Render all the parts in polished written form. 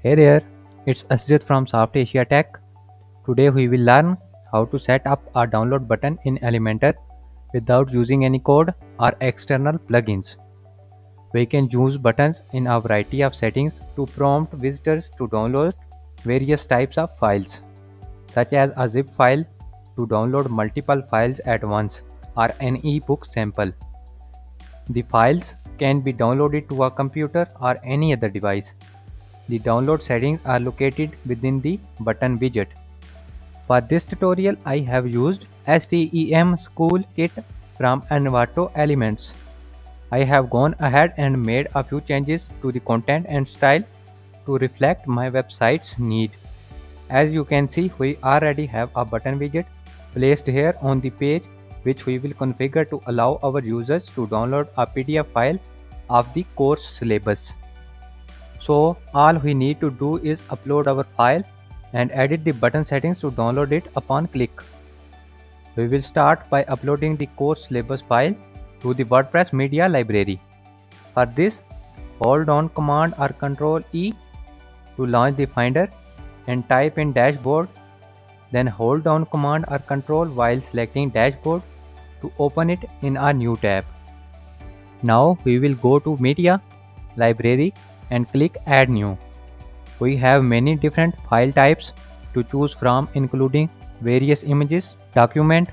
Hey there, it's Asjad from Soft Asia Tech. Today we will learn how to set up a download button in Elementor without using any code or external plugins. We can use buttons in a variety of settings to prompt visitors to download various types of files, such as a zip file to download multiple files at once or an ebook sample. The files can be downloaded to a computer or any other device. The download settings are located within the button widget. For this tutorial, I have used STEM School Kit from Envato Elements. I have gone ahead and made a few changes to the content and style to reflect my website's need. As you can see, we already have a button widget placed here on the page, which we will configure to allow our users to download a PDF file of the course syllabus. So all we need to do is upload our file and edit the button settings to download it upon click. We will start by uploading the course syllabus file to the Wordpress media library. For this, hold on Command or Ctrl E to launch the Finder and type in dashboard, then hold down Command or Ctrl while selecting dashboard to open it in a new tab. Now we will go to media library and click add new. We have many different file types to choose from, including various images, document,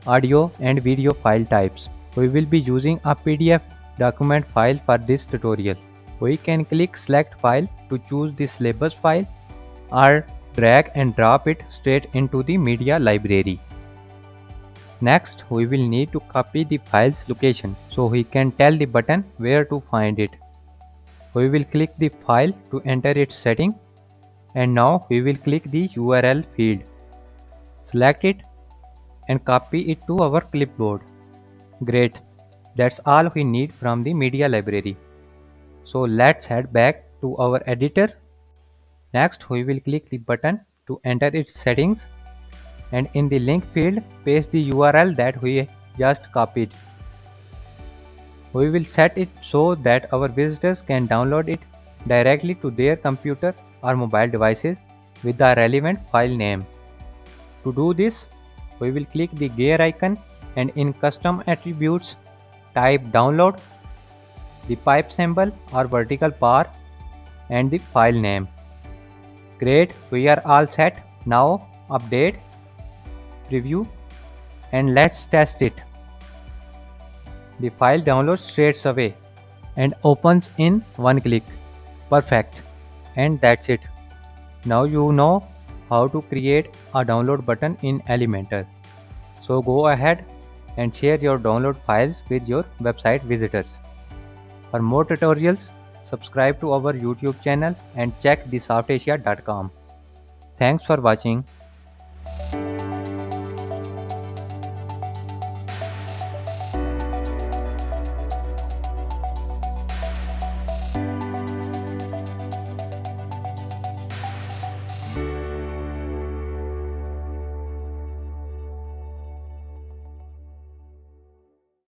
audio and video file types. We will be using a PDF document file for this tutorial. We can click select file to choose the syllabus file or drag and drop it straight into the media library. Next, we will need to copy the file's location so we can tell the button where to find it. We will click the file to enter its setting, and now we will click the URL field. Select it and copy it to our clipboard. Great, that's all we need from the media library. So let's head back to our editor. Next, we will click the button to enter its settings, and in the link field paste the URL that we just copied. We will set it so that our visitors can download it directly to their computer or mobile devices with the relevant file name. To do this, we will click the gear icon and in custom attributes type download, the pipe symbol or vertical bar and the file name. Great, we are all set. Now update, preview and let's test it. The file downloads straight away and opens in one click. Perfect. And that's it. Now you know how to create a download button in Elementor. So go ahead and share your download files with your website visitors. For more tutorials, subscribe to our YouTube channel and check thesoftasia.com. Thanks for watching.